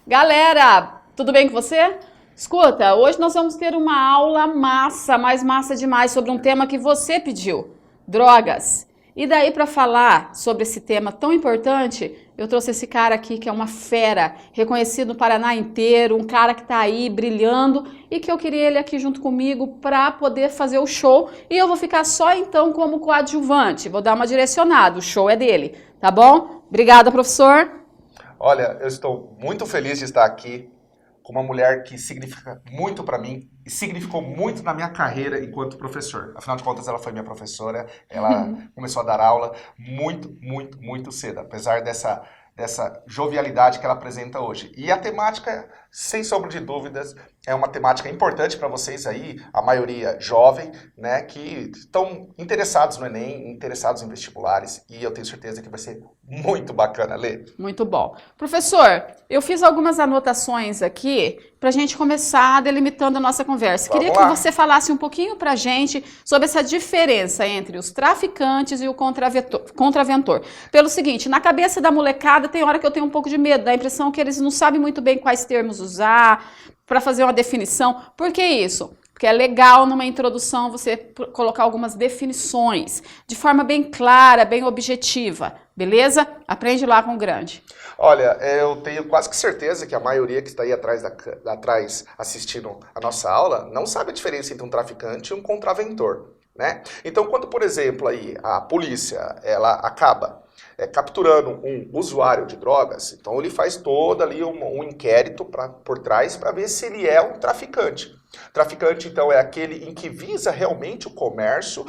Galera, tudo bem com você? Escuta, hoje nós vamos ter uma aula massa, mais massa demais, sobre um tema que você pediu, drogas. E daí, para falar sobre esse tema tão importante, eu trouxe esse cara aqui que é uma fera, reconhecido no Paraná inteiro, um cara que tá aí brilhando e que eu queria ele aqui junto comigo para poder fazer o show. E eu vou ficar só então como coadjuvante, vou dar uma direcionada, o show é dele, tá bom? Obrigada, professor. Olha, eu estou muito feliz de estar aqui com uma mulher que significa muito para mim e significou muito na minha carreira enquanto professor. Afinal de contas, ela foi minha professora, ela começou a dar aula muito cedo, apesar dessa jovialidade que ela apresenta hoje. E a temática, sem sombra de dúvidas, é uma temática importante para vocês aí, a maioria jovem, né, que estão interessados no Enem, interessados em vestibulares, e eu tenho certeza que vai ser muito bacana, Lê. Muito bom. Professor, eu fiz algumas anotações aqui para a gente começar delimitando a nossa conversa. Queria que você falasse um pouquinho para a gente sobre essa diferença entre os traficantes e o contraventor. Pelo seguinte, na cabeça da molecada tem hora que eu tenho um pouco de medo, dá a impressão que eles não sabem muito bem quais termos usar para fazer uma definição. Por que isso? Porque é legal numa introdução você colocar algumas definições de forma bem clara, bem objetiva, beleza? Aprende lá com o grande. Olha, eu tenho quase que certeza que a maioria que está aí atrás assistindo a nossa aula não sabe a diferença entre um traficante e um contraventor, né? Então, quando, por exemplo, aí a polícia ela acaba capturando um usuário de drogas, então ele faz todo ali um inquérito por trás para ver se ele é um traficante. Traficante, então, é aquele em que visa realmente o comércio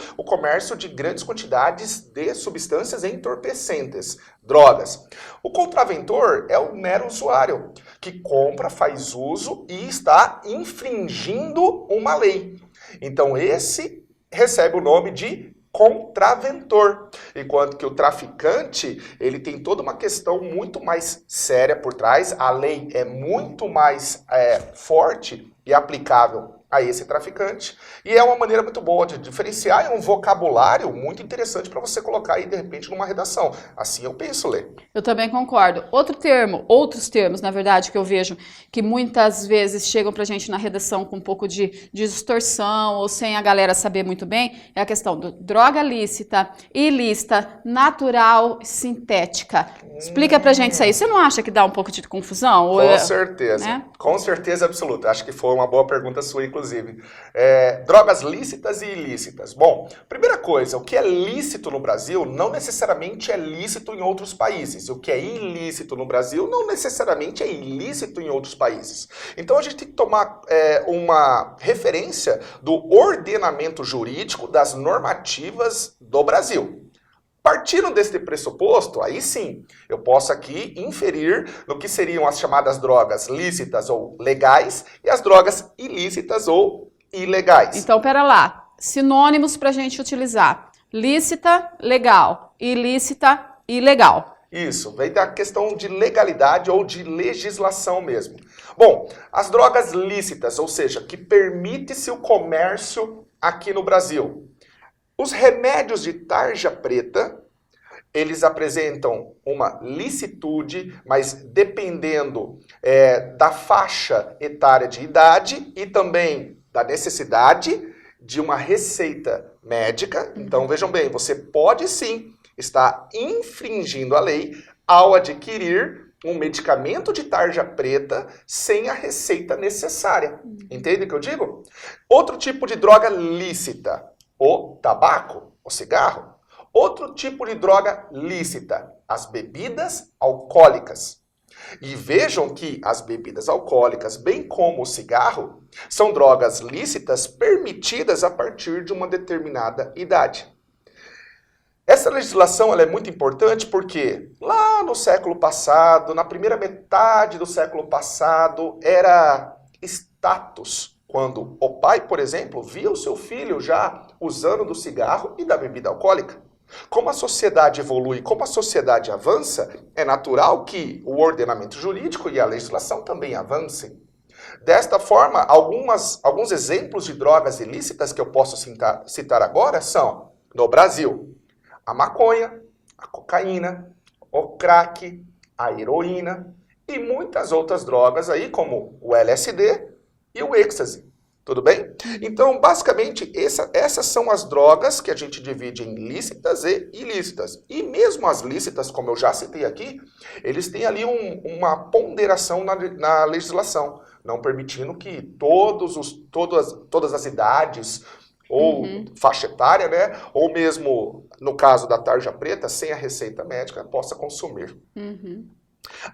de grandes quantidades de substâncias entorpecentes, drogas. O contraventor é o mero usuário, que compra, faz uso e está infringindo uma lei. Então, esse recebe o nome de contraventor, enquanto que o traficante, ele tem toda uma questão muito mais séria por trás, a lei é muito mais forte e aplicável a esse traficante, e é uma maneira muito boa de diferenciar, é um vocabulário muito interessante para você colocar aí, de repente, numa redação. Assim eu penso, Lê. Eu também concordo. Outros termos, na verdade, que eu vejo que muitas vezes chegam pra gente na redação com um pouco de distorção ou sem a galera saber muito bem, é a questão do droga lícita, ilícita, natural, sintética. Explica pra gente isso aí. Você não acha que dá um pouco de confusão? Com certeza, né? Com certeza absoluta. Acho que foi uma boa pergunta sua, inclusive. Drogas lícitas e ilícitas. Bom, primeira coisa, o que é lícito no Brasil não necessariamente é lícito em outros países. O que é ilícito no Brasil não necessariamente é ilícito em outros países. Então a gente tem que tomar uma referência do ordenamento jurídico das normativas do Brasil. Partindo desse pressuposto, aí sim, eu posso aqui inferir no que seriam as chamadas drogas lícitas ou legais e as drogas ilícitas ou ilegais. Então, pera lá, sinônimos para a gente utilizar. Lícita, legal. Ilícita, ilegal. Isso, vem da questão de legalidade ou de legislação mesmo. Bom, as drogas lícitas, ou seja, que permite-se o comércio aqui no Brasil. Os remédios de tarja preta, eles apresentam uma licitude, mas dependendo da faixa etária de idade e também da necessidade de uma receita médica. Então, vejam bem, você pode sim estar infringindo a lei ao adquirir um medicamento de tarja preta sem a receita necessária. Entende o que eu digo? Outro tipo de droga lícita. O tabaco, o cigarro. Outro tipo de droga lícita, as bebidas alcoólicas. E vejam que as bebidas alcoólicas, bem como o cigarro, são drogas lícitas permitidas a partir de uma determinada idade. Essa legislação ela é muito importante porque lá no século passado, na primeira metade do século passado, era status. Quando o pai, por exemplo, via o seu filho já usando do cigarro e da bebida alcoólica. Como a sociedade evolui, como a sociedade avança, é natural que o ordenamento jurídico e a legislação também avancem. Desta forma, alguns exemplos de drogas ilícitas que eu posso citar agora são, no Brasil, a maconha, a cocaína, o crack, a heroína e muitas outras drogas aí, como o LSD e o êxtase. Tudo bem? Então, basicamente, essas são as drogas que a gente divide em lícitas e ilícitas. E mesmo as lícitas, como eu já citei aqui, eles têm ali uma ponderação na legislação, não permitindo que todas as idades ou faixa etária, né, ou mesmo, no caso da tarja preta, sem a receita médica, possa consumir.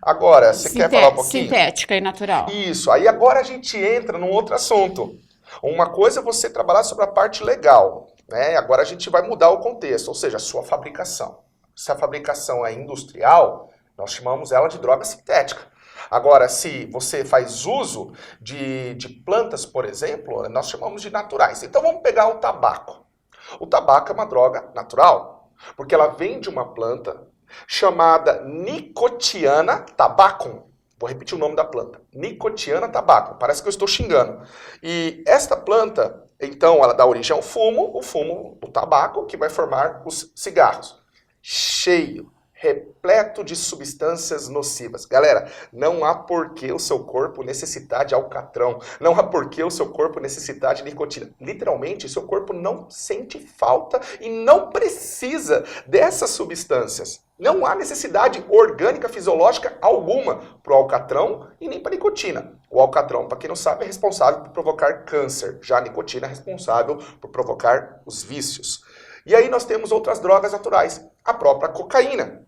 Agora, você quer falar um pouquinho? Sintética e natural. Isso, aí agora a gente entra num outro assunto. Uma coisa é você trabalhar sobre a parte legal, né? Agora a gente vai mudar o contexto, ou seja, a sua fabricação. Se a fabricação é industrial, nós chamamos ela de droga sintética. Agora, se você faz uso de plantas, por exemplo, nós chamamos de naturais. Então vamos pegar o tabaco. O tabaco é uma droga natural, porque ela vem de uma planta chamada Nicotiana tabacum. Vou repetir o nome da planta. Nicotiana tabacum. Parece que eu estou xingando. E esta planta, então, ela dá origem ao fumo, o tabaco, que vai formar os cigarros. Cheio, repleto de substâncias nocivas. Galera, não há por que o seu corpo necessitar de alcatrão. Não há por que o seu corpo necessitar de nicotina. Literalmente, seu corpo não sente falta e não precisa dessas substâncias. Não há necessidade orgânica, fisiológica alguma para o alcatrão e nem para a nicotina. O alcatrão, para quem não sabe, é responsável por provocar câncer. Já a nicotina é responsável por provocar os vícios. E aí nós temos outras drogas naturais. A própria cocaína.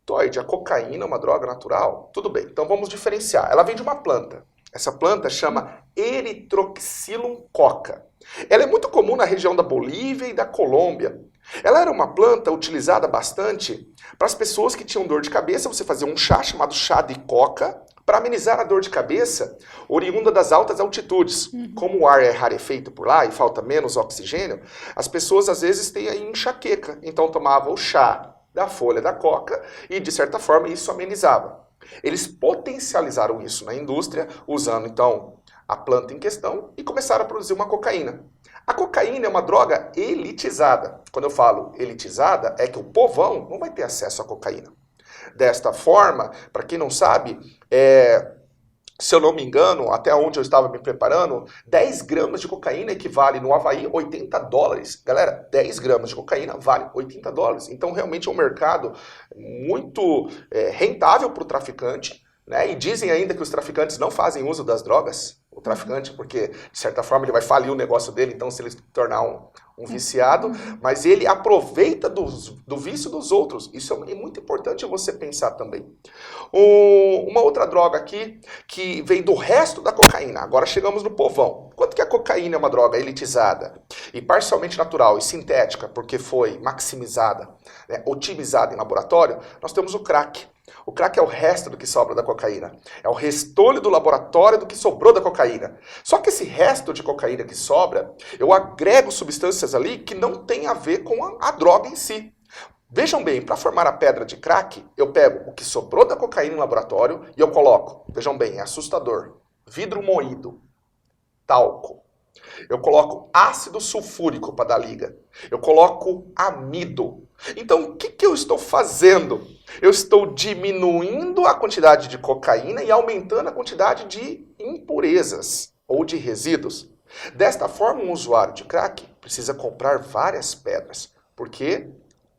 Toide, a cocaína é uma droga natural? Tudo bem, então vamos diferenciar. Ela vem de uma planta. Essa planta chama Erythrocilum coca. Ela é muito comum na região da Bolívia e da Colômbia. Ela era uma planta utilizada bastante para as pessoas que tinham dor de cabeça. Você fazia um chá chamado chá de coca para amenizar a dor de cabeça oriunda das altas altitudes. Como o ar é rarefeito por lá e falta menos oxigênio, as pessoas às vezes têm aí enxaqueca. Então tomavam o chá da folha da coca e, de certa forma, isso amenizava. Eles potencializaram isso na indústria, usando então a planta em questão e começaram a produzir uma cocaína. A cocaína é uma droga elitizada. Quando eu falo elitizada, é que o povão não vai ter acesso à cocaína. Desta forma, para quem não sabe, se eu não me engano, até onde eu estava me preparando, 10 gramas de cocaína equivale no Havaí $80. Galera, 10 gramas de cocaína vale $80. Então, realmente é um mercado muito rentável para o traficante, né? E dizem ainda que os traficantes não fazem uso das drogas. O traficante, porque, de certa forma, ele vai falir o negócio dele, então, se ele se tornar um viciado, mas ele aproveita do vício dos outros. Isso é muito importante você pensar também. Uma outra droga aqui, que vem do resto da cocaína. Agora chegamos no povão. Quanto que a cocaína é uma droga elitizada e parcialmente natural e sintética, porque foi maximizada, né, otimizada em laboratório, nós temos o crack. O crack é o resto do que sobra da cocaína. É o restolho do laboratório do que sobrou da cocaína. Só que esse resto de cocaína que sobra, eu agrego substâncias ali que não tem a ver com a droga em si. Vejam bem, para formar a pedra de crack, eu pego o que sobrou da cocaína em laboratório e eu coloco, vejam bem, é assustador, vidro moído, talco. Eu coloco ácido sulfúrico para dar liga. Eu coloco amido. Então, o que eu estou fazendo? Eu estou diminuindo a quantidade de cocaína e aumentando a quantidade de impurezas ou de resíduos. Desta forma, um usuário de crack precisa comprar várias pedras, porque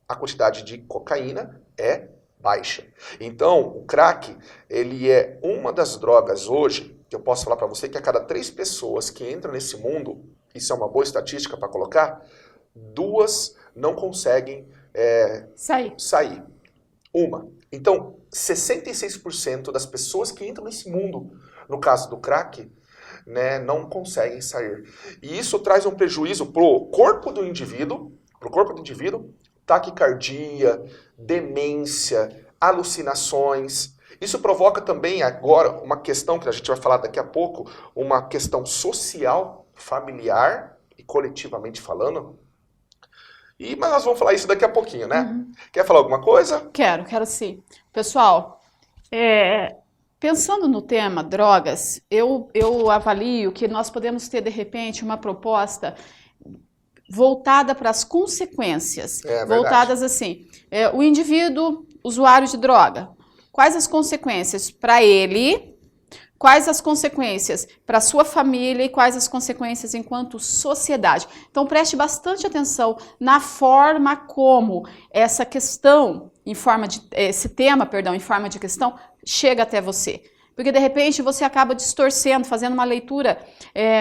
a quantidade de cocaína é baixa. Então, o crack, ele é uma das drogas hoje, que eu posso falar para você que a cada 3 pessoas que entram nesse mundo, isso é uma boa estatística para colocar, 2 não conseguem sair. Uma. Então, 66% das pessoas que entram nesse mundo, no caso do crack, né, não conseguem sair. E isso traz um prejuízo para o corpo do indivíduo, taquicardia, demência, alucinações. Isso provoca também agora uma questão que a gente vai falar daqui a pouco, uma questão social, familiar e coletivamente falando. Mas nós vamos falar isso daqui a pouquinho, né? Quer falar alguma coisa? Quero sim. Pessoal, Pensando no tema drogas, eu avalio que nós podemos ter, de repente, uma proposta voltada para as consequências, voltadas assim, o indivíduo usuário de droga, quais as consequências para ele, quais as consequências para a sua família e quais as consequências enquanto sociedade. Então preste bastante atenção na forma como essa questão, esse tema, em forma de questão, chega até você. Porque, de repente, você acaba distorcendo, fazendo uma leitura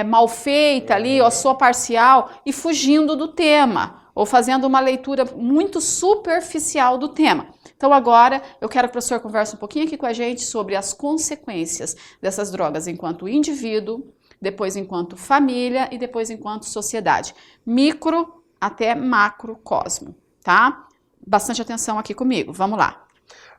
mal feita ali, ou só parcial, e fugindo do tema, ou fazendo uma leitura muito superficial do tema. Então, agora, eu quero que o professor converse um pouquinho aqui com a gente sobre as consequências dessas drogas enquanto indivíduo, depois enquanto família e depois enquanto sociedade. Micro até macrocosmo, tá? Bastante atenção aqui comigo, vamos lá.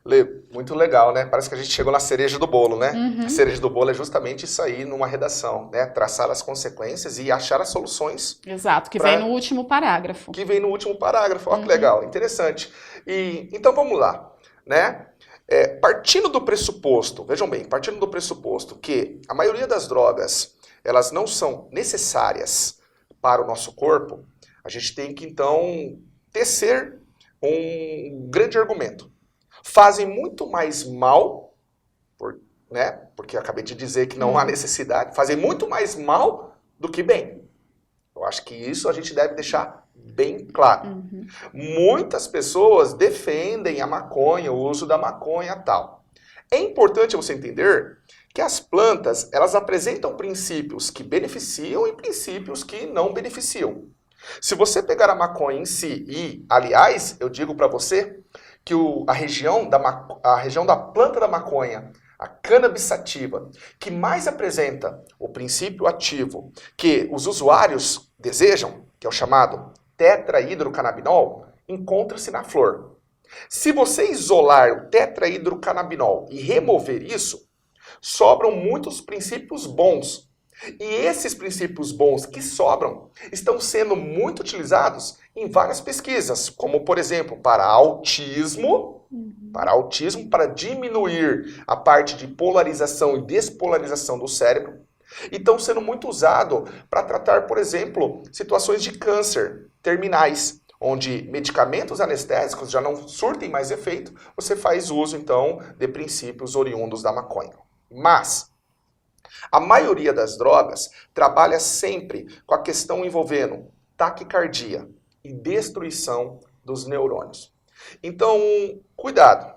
Lê, muito legal, né? Parece que a gente chegou na cereja do bolo, né? A cereja do bolo é justamente isso aí numa redação, né? Traçar as consequências e achar as soluções. Exato, que vem no último parágrafo. Que vem no último parágrafo, ó que legal, interessante. Então vamos lá, né? Partindo do pressuposto, vejam bem, partindo do pressuposto que a maioria das drogas, elas não são necessárias para o nosso corpo, a gente tem que então tecer um grande argumento. Fazem muito mais mal, né? Porque eu acabei de dizer que não há necessidade, fazem muito mais mal do que bem. Eu acho que isso a gente deve deixar bem claro. Muitas pessoas defendem a maconha, o uso da maconha e tal. É importante você entender que as plantas, elas apresentam princípios que beneficiam e princípios que não beneficiam. Se você pegar a maconha em si e, aliás, eu digo para você que a região da planta da maconha, a cannabis sativa, que mais apresenta o princípio ativo que os usuários desejam, que é o chamado tetrahidrocannabinol, encontra-se na flor. Se você isolar o tetrahidrocannabinol e remover isso, sobram muitos princípios bons. E esses princípios bons que sobram estão sendo muito utilizados em várias pesquisas, como, por exemplo, para autismo, para diminuir a parte de polarização e despolarização do cérebro, e estão sendo muito usados para tratar, por exemplo, situações de câncer terminais, onde medicamentos anestésicos já não surtem mais efeito, você faz uso, então, de princípios oriundos da maconha. Mas a maioria das drogas trabalha sempre com a questão envolvendo taquicardia e destruição dos neurônios. Então, cuidado.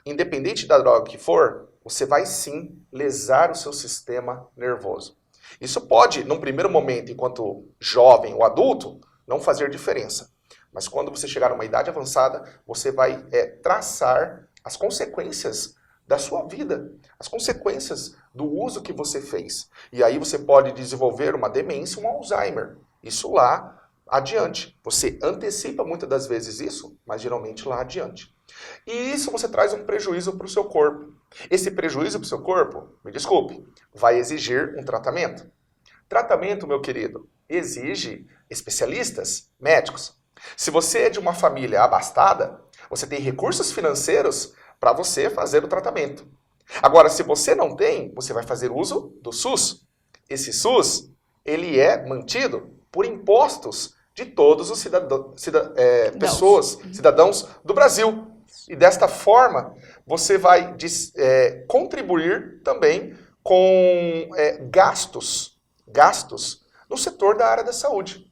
Independente da droga que for, você vai sim lesar o seu sistema nervoso. Isso pode, num primeiro momento, enquanto jovem ou adulto, não fazer diferença. Mas quando você chegar numa idade avançada, você vai traçar as consequências da sua vida, as consequências do uso que você fez. E aí você pode desenvolver uma demência, um Alzheimer. Isso lá adiante. Você antecipa muitas das vezes isso, mas geralmente lá adiante. E isso você traz um prejuízo para o seu corpo. Esse prejuízo para o seu corpo, me desculpe, vai exigir um tratamento. Tratamento, meu querido, exige especialistas, médicos. Se você é de uma família abastada, você tem recursos financeiros para você fazer o tratamento. Agora, se você não tem, você vai fazer uso do SUS. Esse SUS, ele é mantido por impostos de todos os cidadãos do Brasil. E desta forma, você vai contribuir também com gastos no setor da área da saúde.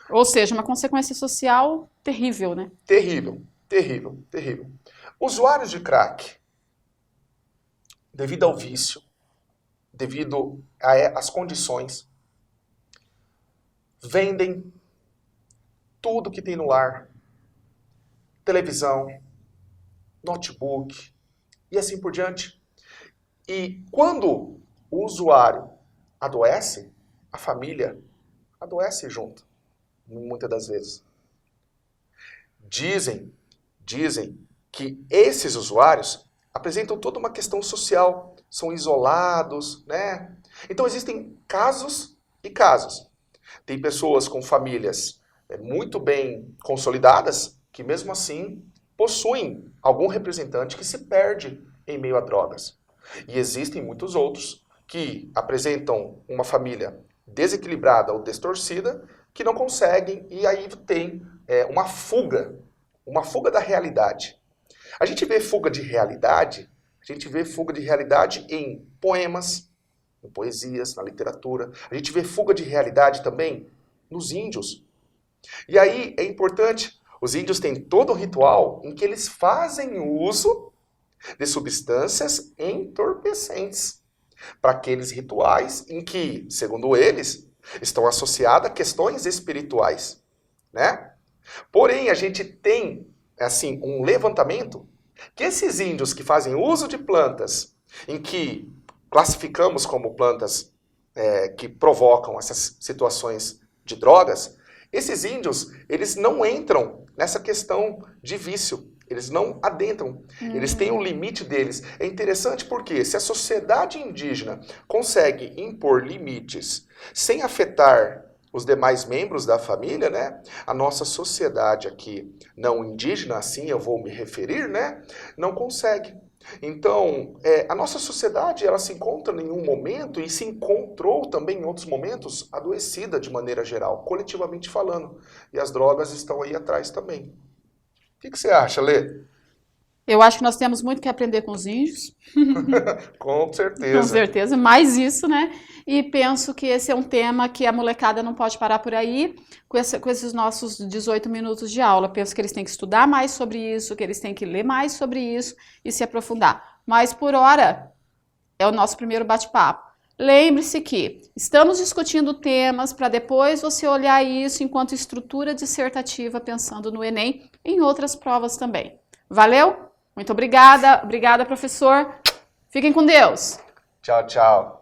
Ou seja, uma consequência social terrível, né? Terrível, terrível, terrível. Usuários de crack, devido ao vício, devido às condições, vendem tudo que tem no lar. Televisão, notebook e assim por diante. E quando o usuário adoece, a família adoece junto, muitas das vezes. Dizem que esses usuários apresentam toda uma questão social, são isolados, né? Então existem casos e casos. Tem pessoas com famílias muito bem consolidadas que mesmo assim possuem algum representante que se perde em meio a drogas. E existem muitos outros que apresentam uma família desequilibrada ou distorcida, que não conseguem, e aí tem uma fuga da realidade. A gente vê fuga de realidade em poemas, em poesias, na literatura. A gente vê fuga de realidade também nos índios. E aí é importante, os índios têm todo um ritual em que eles fazem uso de substâncias entorpecentes para aqueles rituais em que, segundo eles, estão associadas a questões espirituais, né? Porém, a gente tem, assim, um levantamento que esses índios que fazem uso de plantas em que classificamos como plantas que provocam essas situações de drogas, esses índios, eles não entram nessa questão de vício. Eles não adentram. Eles têm um limite deles. É interessante porque se a sociedade indígena consegue impor limites sem afetar os demais membros da família, né? A nossa sociedade aqui não indígena, assim eu vou me referir, né? Não consegue. Então, a nossa sociedade, ela se encontra em um momento e se encontrou também em outros momentos adoecida de maneira geral, coletivamente falando. E as drogas estão aí atrás também. O que você acha, Lê? Eu acho que nós temos muito que aprender com os índios. Com certeza. Com certeza, mais isso, né? E penso que esse é um tema que a molecada não pode parar por aí com esses nossos 18 minutos de aula. Penso que eles têm que estudar mais sobre isso, que eles têm que ler mais sobre isso e se aprofundar. Mas, por hora, é o nosso primeiro bate-papo. Lembre-se que estamos discutindo temas para depois você olhar isso enquanto estrutura dissertativa, pensando no Enem e em outras provas também. Valeu? Muito obrigada. Obrigada, professor. Fiquem com Deus. Tchau, tchau.